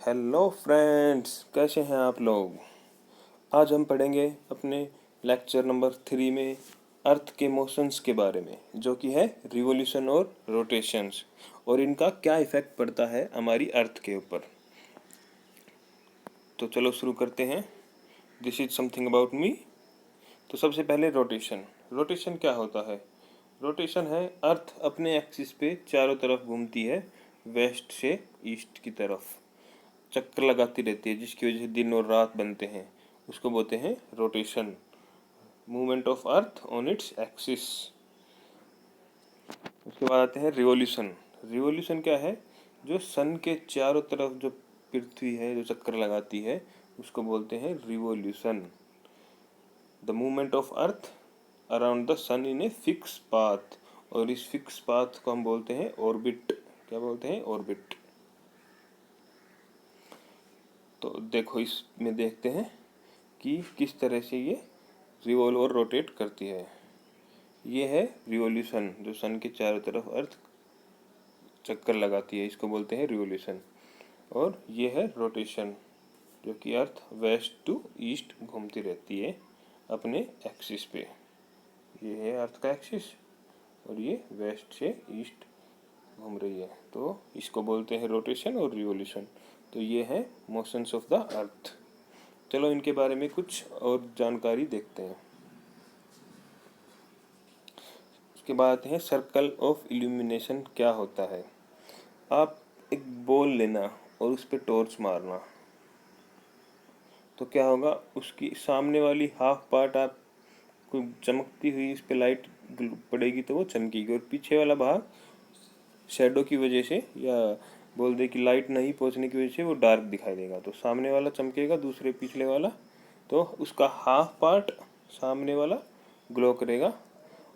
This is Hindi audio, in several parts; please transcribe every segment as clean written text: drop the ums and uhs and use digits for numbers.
हेलो फ्रेंड्स, कैसे हैं आप लोग। आज हम पढ़ेंगे अपने लेक्चर नंबर 3 में अर्थ के मोशंस के बारे में, जो कि है रिवॉल्यूशन और रोटेशंस, और इनका क्या इफेक्ट पड़ता है हमारी अर्थ के ऊपर। तो चलो शुरू करते हैं। This is something about me. तो सबसे पहले रोटेशन क्या होता है। रोटेशन है अर्थ अपने एक्सिस पे चारों तरफ घूमती है, वेस्ट से ईस्ट की तरफ चक्कर लगाती रहती है, जिसकी वजह से दिन और रात बनते हैं। उसको बोलते हैं rotation, movement of earth on its axis. उसके बाद आते हैं रिवॉल्यूशन। रिवॉल्यूशन क्या है, जो सन के चारों तरफ जो पृथ्वी है जो चक्कर लगाती है, उसको बोलते हैं revolution. The movement of earth around the sun in a fix path, और इस फिक्स पाथ को हम बोलते हैं ऑर्बिट। क्या बोलते हैं? ऑर्बिट। तो देखो, इसमें देखते हैं कि किस तरह से ये रिवॉल्व और रोटेट करती है। ये है रिवॉल्यूशन, जो सन के चारों तरफ अर्थ चक्कर लगाती है, इसको बोलते हैं रिवॉल्यूशन। और ये है रोटेशन, जो कि अर्थ वेस्ट टू ईस्ट घूमती रहती है अपने एक्सिस पे। ये है अर्थ का एक्सिस और ये वेस्ट से ईस्ट घूम रही है, तो इसको बोलते हैं रोटेशन और रिवॉल्यूशन। तो ये है मोशंस ऑफ द अर्थ। चलो इनके बारे में कुछ और जानकारी देखते हैं। उसके बाद आते हैं सर्कल ऑफ इल्यूमिनेशन क्या होता है। आप एक बॉल लेना और उस पर टॉर्च मारना, तो क्या होगा, उसकी सामने वाली हाफ पार्ट आप कोई चमकती हुई इस पे लाइट पड़ेगी तो वो चमकेगी, और पीछे वाला भाग शेडो की वजह से या बोल दे कि लाइट नहीं पहुंचने की वजह से वो डार्क दिखाई देगा। तो सामने वाला चमकेगा, दूसरे पिछले वाला, तो उसका हाफ पार्ट सामने वाला ग्लो करेगा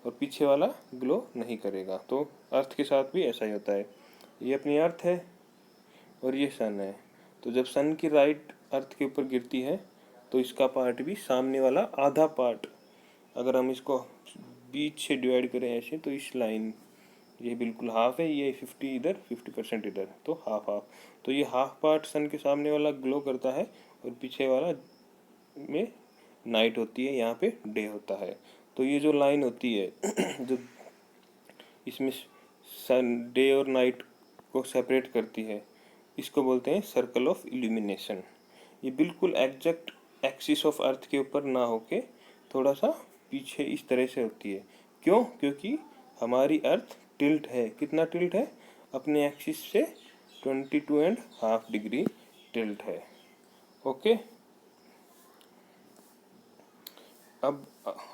और पीछे वाला ग्लो नहीं करेगा। तो अर्थ के साथ भी ऐसा ही होता है। ये अपनी अर्थ है और ये सन है, तो जब सन की लाइट अर्थ के ऊपर गिरती है तो इसका पार्ट भी, सामने वाला आधा पार्ट, अगर हम इसको बीच से डिवाइड करें ऐसे, तो इस लाइन, ये बिल्कुल हाफ है, ये 50 इधर 50% इधर, तो हाफ हाफ। तो ये हाफ पार्ट सन के सामने वाला ग्लो करता है और पीछे वाला में नाइट होती है, यहाँ पे डे होता है। तो ये जो लाइन होती है जो इसमें सन डे और नाइट को सेपरेट करती है, इसको बोलते हैं सर्कल ऑफ इल्यूमिनेशन। ये बिल्कुल एग्जैक्ट एक्सिस ऑफ अर्थ के ऊपर ना होके थोड़ा सा पीछे इस तरह से होती है। क्यों? क्योंकि हमारी अर्थ टिल्ट है। कितना टिल्ट है? अपने एक्सिस से 22.5 डिग्री टिल्ट है। ओके, अब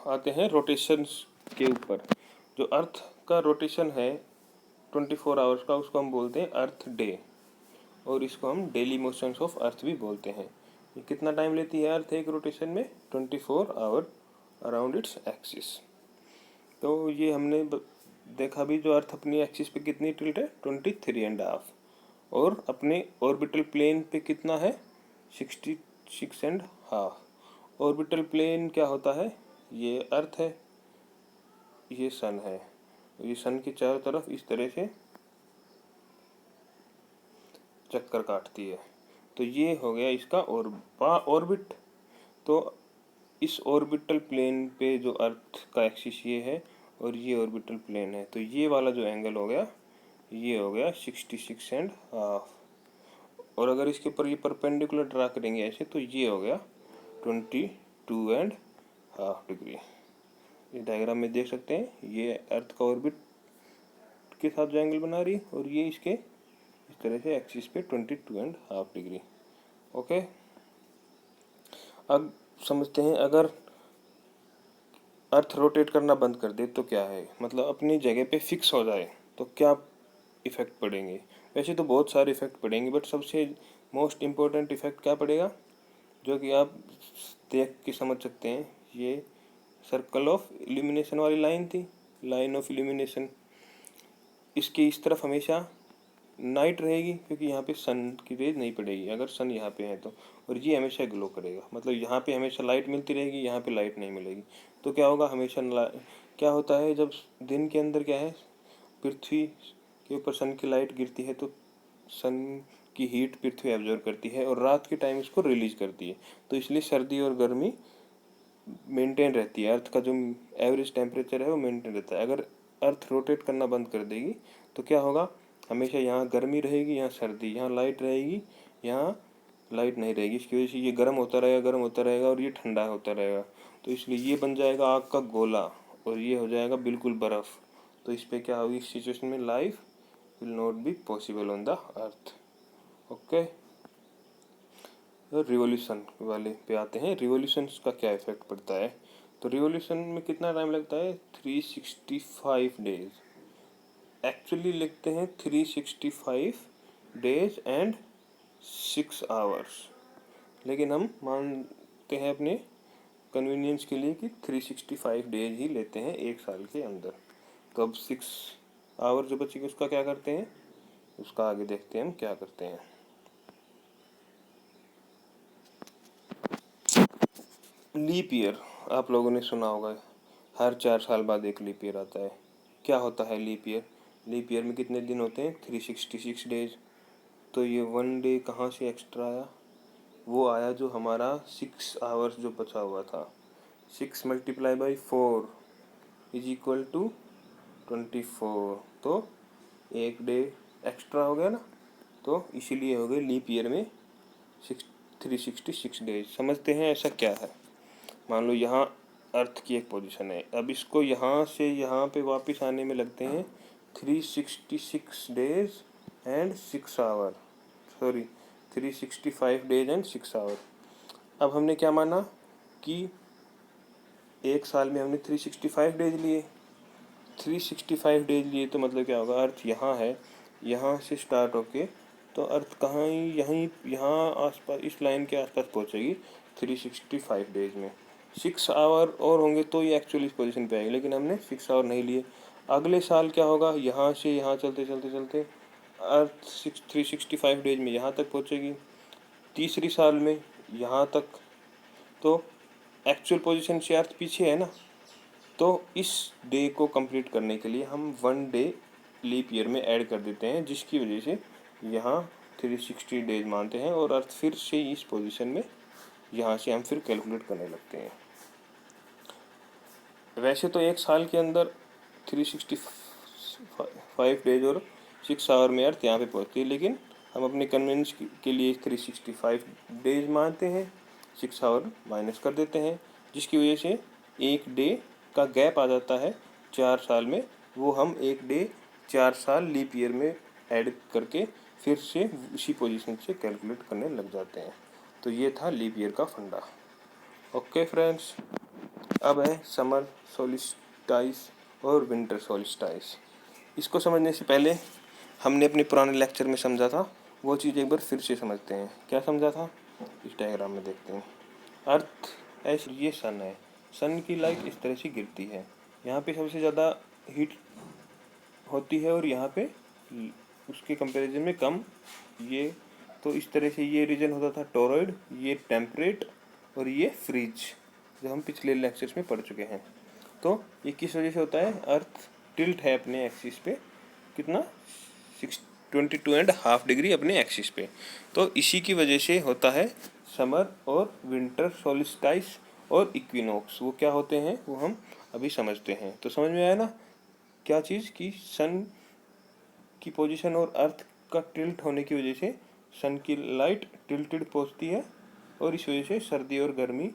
आते हैं रोटेशंस के ऊपर। जो अर्थ का रोटेशन है 24 आवर्स का, उसको हम बोलते हैं अर्थ डे, और इसको हम डेली मोशंस ऑफ अर्थ भी बोलते हैं। ये कितना टाइम लेती है अर्थ एक रोटेशन में? 24 आवर अराउंड इट्स एक्सिस। तो ये हमने देखा भी, जो अर्थ अपनी एक्सिस पे कितनी टिल्ट है? 23.5, और अपने ऑर्बिटल प्लेन पे कितना है? 66.5। ऑर्बिटल प्लेन क्या होता है? ये अर्थ है, ये सन है, ये सन के चारों तरफ इस तरह से चक्कर काटती है। तो ये हो गया इसका ऑर्बिट। तो इस ऑर्बिटल प्लेन पे जो अर्थ का एक्सिस ये है और ये ऑर्बिटल प्लेन है, तो ये वाला जो एंगल हो गया, ये हो गया 66.5। और अगर इसके ऊपर ये परपेंडिकुलर ड्रा करेंगे ऐसे, तो ये हो गया 22.5 डिग्री। ये डायग्राम में देख सकते हैं, ये अर्थ का ऑर्बिट के साथ जो एंगल बना रही, और ये इसके इस तरह से एक्सिस पे 22.5 डिग्री। ओके, अब समझते हैं, अगर अर्थ रोटेट करना बंद कर दे तो क्या है, मतलब अपनी जगह पे फिक्स हो जाए तो क्या इफेक्ट पड़ेंगे। वैसे तो बहुत सारे इफेक्ट पड़ेंगे, बट सबसे मोस्ट इम्पोर्टेंट इफेक्ट क्या पड़ेगा, जो कि आप देख के समझ सकते हैं। ये सर्कल ऑफ इल्यूमिनेशन वाली लाइन थी, लाइन ऑफ इल्यूमिनेशन, इसके इस तरफ हमेशा नाइट रहेगी, क्योंकि यहाँ पे सन की रेज नहीं पड़ेगी अगर सन यहाँ पे है तो, और ये हमेशा ग्लो करेगा, मतलब यहाँ पे हमेशा लाइट मिलती रहेगी, यहाँ पे लाइट नहीं मिलेगी। तो क्या होगा, हमेशा क्या होता है, जब दिन के अंदर क्या है, पृथ्वी के ऊपर सन की लाइट गिरती है, तो सन की हीट पृथ्वी एब्जॉर्ब करती है और रात के टाइम इसको रिलीज करती है। तो इसलिए सर्दी और गर्मी मेंटेन रहती है। अर्थ का जो एवरेज टेम्परेचर है वो मेंटेन रहता है। अगर अर्थ रोटेट करना बंद कर देगी तो क्या होगा, हमेशा यहाँ गर्मी रहेगी, यहाँ सर्दी, यहाँ लाइट रहेगी, यहाँ लाइट नहीं रहेगी। इसकी वजह से ये गर्म होता रहेगा, गर्म होता रहेगा और ये ठंडा होता रहेगा। तो इसलिए ये बन जाएगा आग का गोला और ये हो जाएगा बिल्कुल बर्फ़। तो इस पे क्या होगी, इस सिचुएशन में life will not be possible on the earth. Okay, revolution वाले पे आते हैं। रिवॉल्यूशन का क्या इफेक्ट पड़ता है। तो रिवॉल्यूशन में कितना टाइम लगता है, 365 डेज। एक्चुअली लिखते हैं 365 डेज एंड 6 आवर्स, लेकिन हम मानते हैं अपने कन्वीनियंस के लिए कि 365 डेज ही लेते हैं एक साल के अंदर। तो अब 6 आवर जो बचेगी उसका क्या करते हैं, उसका आगे देखते हैं हम क्या करते हैं। लीप ईयर आप लोगों ने सुना होगा, हर 4 साल बाद एक लीप ईयर आता है। क्या होता है लीप ईयर, लीप ईयर में कितने दिन होते हैं, 366 डेज। तो ये 1 डे कहाँ से एक्स्ट्रा आया, वो आया जो हमारा 6 आवर्स जो बचा हुआ था। 6 × 4 इज इक्वल टू 24। तो एक डे एक्स्ट्रा हो गया ना, तो इसीलिए हो गए लीप ईयर में 366 डेज। समझते हैं ऐसा क्या है। मान लो यहाँ अर्थ की एक पोजीशन है, अब इसको यहाँ से यहाँ पे वापस आने में लगते हैं 366 days and 6 hour, sorry 365 days and 6 hour. अब हमने क्या माना कि एक साल में हमने 365 डेज लिए, 365 डेज लिए तो मतलब क्या होगा, अर्थ यहाँ है, यहाँ से स्टार्ट होके तो अर्थ कहाँ ही यहीं यहाँ आसपास इस लाइन के आसपास पहुँचेगी 365 डेज में। 6 आवर और होंगे तो ये एक्चुअली इस पोजीशन पे आएगी, लेकिन हमने 6 आवर नहीं लिए। अगले साल क्या होगा, यहाँ से यहाँ चलते चलते चलते अर्थ 365 डेज में यहाँ तक पहुँचेगी, तीसरी साल में यहाँ तक। तो एक्चुअल पोजीशन से अर्थ पीछे है ना, तो इस डे को कंप्लीट करने के लिए हम 1 डे लीप ईयर में ऐड कर देते हैं, जिसकी वजह से यहाँ 360 डेज मानते हैं और अर्थ फिर से इस पोजीशन में यहाँ से हम फिर कैलकुलेट करने लगते हैं। वैसे तो एक साल के अंदर 365 डेज और 6 आवर में अर्थ यहाँ पे पहुँचती है, लेकिन हम अपने कन्वीनियंस के लिए 365 डेज मानते हैं, 6 आवर माइनस कर देते हैं, जिसकी वजह से एक डे का गैप आ जाता है 4 साल में। वो हम एक डे 4 साल लीप ईयर में ऐड करके फिर से उसी पोजीशन से कैलकुलेट करने लग जाते हैं। तो ये था लीप ईयर का फंडा। ओके फ्रेंड्स, अब है समर सोलिस्टाइस और विंटर सोलिस्टाइस। इसको समझने से पहले हमने अपने पुराने लेक्चर में समझा था वो चीज़ एक बार फिर से समझते हैं। क्या समझा था, इस डायग्राम में देखते हैं। अर्थ ऐसे, ये सन है, सन की लाइट इस तरह से गिरती है, यहाँ पे सबसे ज़्यादा हीट होती है और यहाँ पे उसके कंपैरिजन में कम। ये तो इस तरह से ये रीजन होता था टोरॉइड, ये टेम्परेट और ये फ्रीज, जो हम पिछले लेक्चर्स में पढ़ चुके हैं। तो ये किस वजह से होता है, अर्थ टिल्ट है अपने एक्सिस पे कितना 22.5 डिग्री अपने एक्सिस पे, तो इसी की वजह से होता है समर और विंटर सोलिस्टाइस और इक्विनॉक्स। वो क्या होते हैं वो हम अभी समझते हैं। तो समझ में आया ना क्या चीज़, कि सन की पोजीशन और अर्थ का टिल्ट होने की वजह से सन की लाइट टिल्टेड पहुँचती है और इस वजह से सर्दी और गर्मी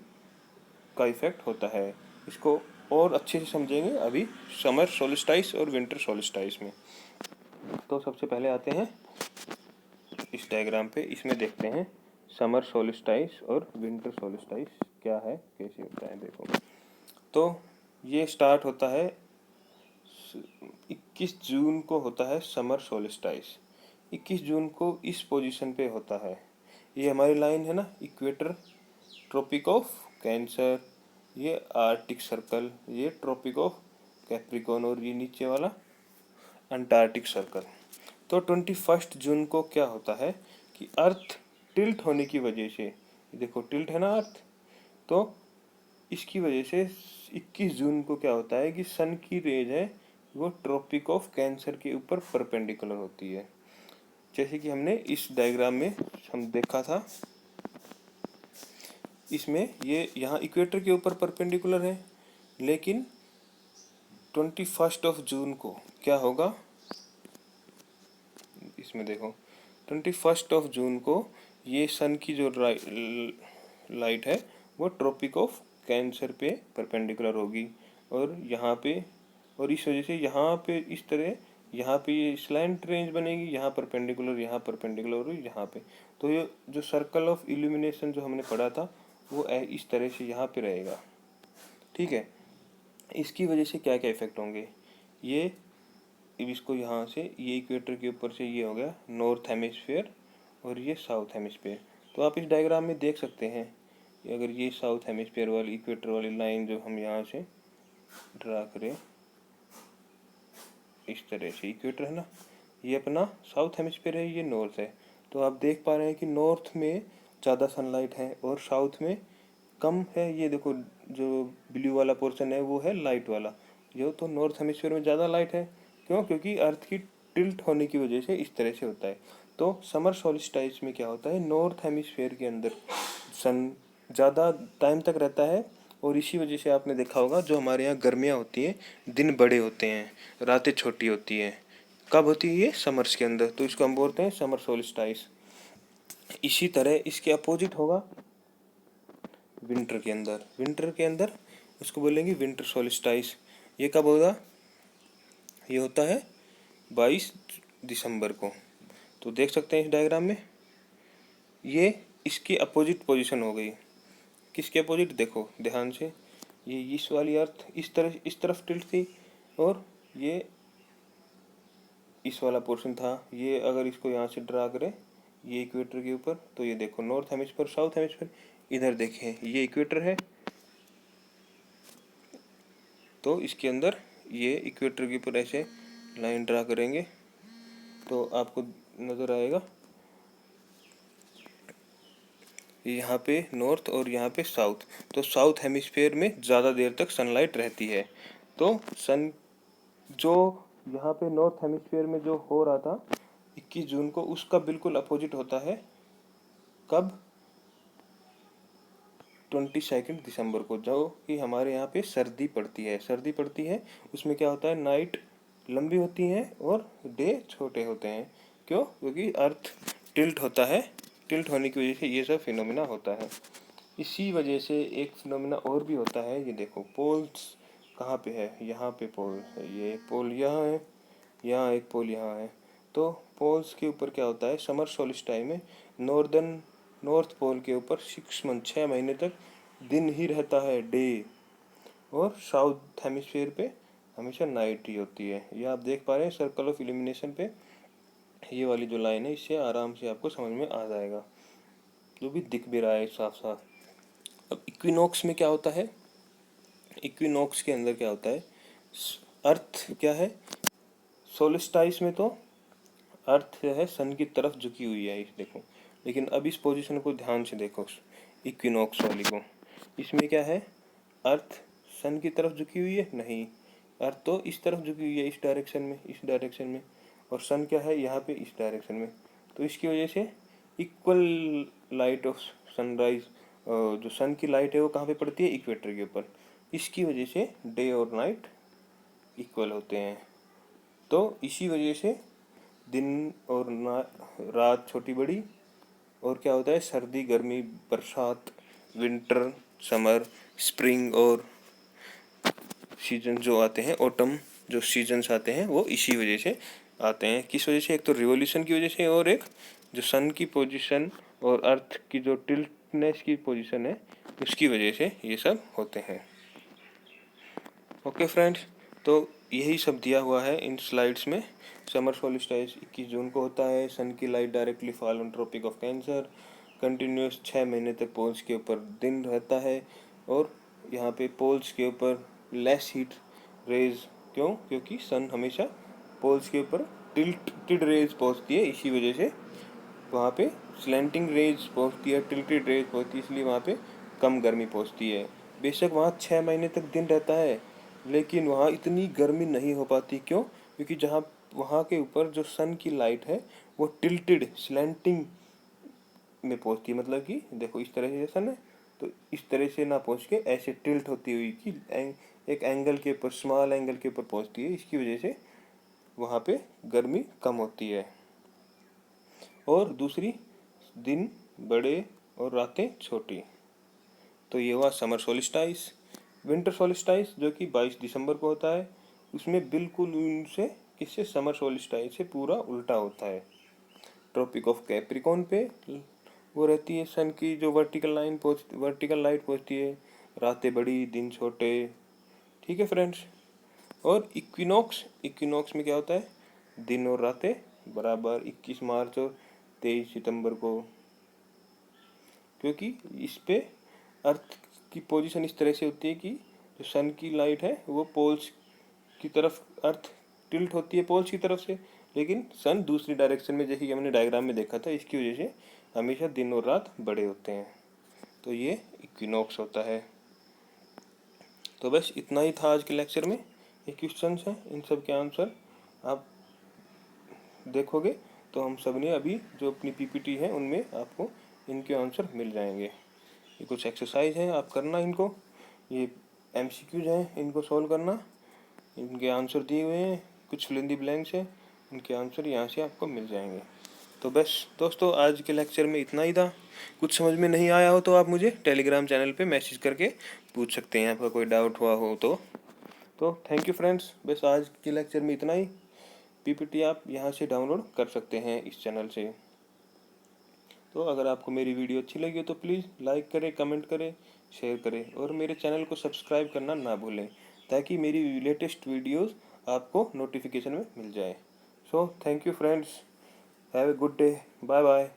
का इफेक्ट होता है। इसको और अच्छे से समझेंगे अभी समर सोलिस्टाइस और विंटर सोलिस्टाइस में। तो सबसे पहले आते हैं इस डायग्राम पे, इसमें देखते हैं समर सोलिस्टाइस और विंटर सोलिस्टाइस क्या है, कैसे होता है। देखो, तो ये स्टार्ट होता है 21 जून को होता है समर सोलिस्टाइस। 21 जून को इस पोजीशन पे होता है, ये हमारी लाइन है ना इक्वेटर, ट्रॉपिक ऑफ कैंसर, ये आर्टिक सर्कल, ये ट्रॉपिक ऑफ कैप्रिकॉर्न और ये नीचे वाला अंटार्कटिक सर्कल। तो 21 जून को क्या होता है कि अर्थ टिल्ट होने की वजह से, देखो टिल्ट है ना अर्थ, तो इसकी वजह से 21 जून को क्या होता है कि सन की रेज है वो ट्रॉपिक ऑफ कैंसर के ऊपर परपेंडिकुलर होती है। जैसे कि हमने इस डायग्राम में हम देखा था, इसमें ये यहाँ इक्वेटर के ऊपर परपेंडिकुलर है, लेकिन 21 जून को क्या होगा, इसमें देखो 21 जून को ये सन की जो लाइट है वो ट्रॉपिक ऑफ कैंसर पे परपेंडिकुलर होगी, और यहाँ पे, और इस वजह से यहाँ पे इस तरह यहाँ पे ये स्लैंट रेंज बनेगी, यहाँ परपेंडिकुलर और यहाँ पे। तो ये जो सर्कल ऑफ इल्यूमिनेशन जो हमने पढ़ा था वो इस तरह से यहाँ पे रहेगा, ठीक है। इसकी वजह से क्या क्या इफेक्ट होंगे, ये इसको यहाँ से, ये इक्वेटर के ऊपर से ये हो गया नॉर्थ हेमिस्फीयर और ये साउथ हेमिस्फीयर। तो आप इस डायग्राम में देख सकते हैं, अगर ये साउथ हेमिस्फीयर वाली इक्वेटर वाली लाइन जो हम यहाँ से ड्रा करें, इस तरह से इक्वेटर है ना, ये अपना साउथ हेमिस्फीयर है, ये नॉर्थ है। तो आप देख पा रहे हैं कि नॉर्थ में ज़्यादा सनलाइट है और साउथ में कम है। ये देखो जो ब्लू वाला पोर्शन है वो है लाइट वाला, जो तो नॉर्थ हेमिस्फीयर में ज़्यादा लाइट है। क्यों? क्योंकि अर्थ की टिल्ट होने की वजह से इस तरह से होता है। तो समर सोल्स्टिस में क्या होता है, नॉर्थ हेमिस्फीयर के अंदर सन ज़्यादा टाइम तक रहता है, और इसी वजह से आपने देखा होगा जो हमारे यहाँ गर्मियाँ होती हैं, दिन बड़े होते हैं, रातें छोटी होती हैं। कब होती है ये? समर्स के अंदर। तो इसको हम बोलते हैं समर सोल्स्टिस। इसी तरह इसके अपोजिट होगा विंटर के अंदर। विंटर के अंदर इसको बोलेंगे विंटर सोल्स्टिस। ये कब होगा? ये होता है 22 दिसंबर को। तो देख सकते हैं इस डायग्राम में, ये इसकी अपोजिट पोजीशन हो गई। किसके अपोजिट? देखो ध्यान से, ये इस वाली अर्थ इस तरफ टिल्ट थी, और ये इस वाला पोर्शन था। ये अगर इसको यहाँ से ड्रा करें, ये इक्वेटर के ऊपर, तो ये देखो नॉर्थ हेमिस्फीयर, साउथ हेमिस्फीयर। इधर देखें, ये इक्वेटर है, तो इसके अंदर ये इक्वेटर के ऊपर ऐसे लाइन ड्रा करेंगे तो आपको नज़र आएगा यहाँ पे नॉर्थ और यहाँ पे साउथ। तो साउथ हेमिस्फीयर में ज़्यादा देर तक सनलाइट रहती है। तो सन जो यहाँ पे नॉर्थ हेमिस्फीयर में जो हो रहा था 21 जून को, उसका बिल्कुल अपोजिट होता है। कब? 22 दिसंबर को, जो कि हमारे यहाँ पे सर्दी पड़ती है। उसमें क्या होता है, नाइट लंबी होती हैं और डे छोटे होते हैं। क्यों? क्योंकि अर्थ टिल्ट होता है, टिल्ट होने की वजह से ये सब फिनोमिना होता है। इसी वजह से एक फिनोमिना और भी होता है, ये देखो पोल्स कहाँ पे है, यहाँ पे पोल है, ये एक पोल यहाँ है, यहाँ एक पोल यहाँ है। तो पोल्स के ऊपर क्या होता है, समर सोल्स्टिस में नॉर्थ पोल के ऊपर 6 महीने तक दिन ही रहता है, डे, और साउथ हेमिस्फीयर पे हमेशा नाइट ही होती है। ये आप देख पा रहे हैं सर्कल ऑफ इल्यूमिनेशन पे, ये वाली जो लाइन है, इससे आराम से आपको समझ में आ जाएगा, जो भी दिख भी रहा है साफ साफ। अब इक्विनॉक्स में क्या होता है, इक्विनॉक्स के अंदर क्या होता है, अर्थ क्या है, सोल्स्टिस में तो अर्थ जो है सन की तरफ झुकी हुई है, इस देखो। लेकिन अब इस पोजीशन को ध्यान से देखो, इक्विनॉक्स वाली को, इसमें क्या है, अर्थ सन की तरफ झुकी हुई है? नहीं, अर्थ तो इस तरफ झुकी हुई है, इस डायरेक्शन में, और सन क्या है यहाँ पे, इस डायरेक्शन में। तो इसकी वजह से इक्वल लाइट ऑफ सनराइज, जो सन की लाइट है वो कहाँ पे पड़ती है, इक्वेटर के ऊपर। इसकी वजह से डे और नाइट इक्वल होते हैं। तो इसी वजह से दिन और रात छोटी बड़ी, और क्या होता है, सर्दी गर्मी बरसात, विंटर समर स्प्रिंग, और सीजन जो आते हैं, ऑटम जो सीजन्स आते हैं, वो इसी वजह से आते हैं। किस वजह से? एक तो रिवोल्यूशन की वजह से, और एक जो सन की पोजीशन और अर्थ की जो टिल्टनेस की पोजीशन है उसकी वजह से ये सब होते हैं। ओके फ्रेंड्स, तो यही सब दिया हुआ है इन स्लाइड्स में। समर सोल्स्टिस 21 जून को होता है। सन की light directly fall on tropic of cancer. Continuous 6 महीने तक पोल्स के ऊपर दिन रहता है, और यहाँ पे पोल्स के ऊपर लेस हीट रेज। क्यों? क्योंकि सन हमेशा पोल्स के ऊपर टिल्टेड रेज पहुँचती है, इसी वजह से वहाँ पे स्लैंटिंग रेज पहुँचती है, टिल्टेड रेज पहुँचती है, इसलिए वहाँ पे कम गर्मी पहुँचती है। बेशक वहाँ 6 महीने तक दिन रहता है, लेकिन वहाँ इतनी गर्मी नहीं हो पाती। क्यों? क्योंकि जहाँ वहाँ के ऊपर जो सन की लाइट है वो टिल्टेड स्लैंटिंग में पहुँचती है, मतलब कि देखो इस तरह से सन है तो इस तरह से ना पहुँच के ऐसे टिल्ट होती हुई कि एक एंगल के ऊपर, स्मॉल एंगल के ऊपर पहुँचती है। इसकी वजह से वहाँ पे गर्मी कम होती है। और दूसरी, दिन बड़े और रातें छोटी। तो ये हुआ समर सोलिस्टाइस। विंटर सोलिस्टाइस जो कि 22 दिसंबर को होता है, उसमें बिल्कुल उनसे किससे, समर सोलिस्टाइस से पूरा उल्टा होता है। ट्रॉपिक ऑफ कैप्रिकॉर्न पे वो रहती है सन की जो वर्टिकल लाइट पहुँचती है, रातें बड़ी दिन छोटे। ठीक है फ्रेंड्स। और इक्विनॉक्स, इक्विनॉक्स में क्या होता है, दिन और रातें बराबर 21 मार्च और 23 सितंबर को, क्योंकि इस पे अर्थ की पोजीशन इस तरह से होती है कि जो सन की लाइट है वो पोल्स की तरफ, अर्थ टिल्ट होती है पोल्स की तरफ से, लेकिन सन दूसरी डायरेक्शन में, जैसे कि हमने डायग्राम में देखा था। इसकी वजह से हमेशा दिन और रात बड़े होते हैं। तो ये इक्विनॉक्स होता है। तो बस इतना ही था आज के लेक्चर में। ये क्वेश्चंस हैं, इन सब के आंसर आप देखोगे तो हम सब ने अभी जो अपनी पीपीटी है उनमें आपको इनके आंसर मिल जाएंगे। ये कुछ एक्सरसाइज हैं, आप करना इनको। ये एमसीक्यूज हैं, इनको सॉल्व करना। इनके आंसर दिए हुए हैं, कुछ फिल इन द ब्लैंक्स हैं, इनके आंसर यहाँ से आपको मिल जाएंगे। तो बस दोस्तों, आज के लेक्चर में इतना ही था। कुछ समझ में नहीं आया हो तो आप मुझे टेलीग्राम चैनल पे मैसेज करके पूछ सकते हैं, आपका कोई डाउट हुआ हो तो थैंक यू फ्रेंड्स। बस आज के लेक्चर में इतना ही। पीपीटी आप यहाँ से डाउनलोड कर सकते हैं इस चैनल से। तो अगर आपको मेरी वीडियो अच्छी लगी हो तो प्लीज़ लाइक करें, कमेंट करें, शेयर करें और मेरे चैनल को सब्सक्राइब करना ना भूलें, ताकि मेरी लेटेस्ट वीडियोस आपको नोटिफिकेशन में मिल जाए। So thank you friends, have a good day, bye bye.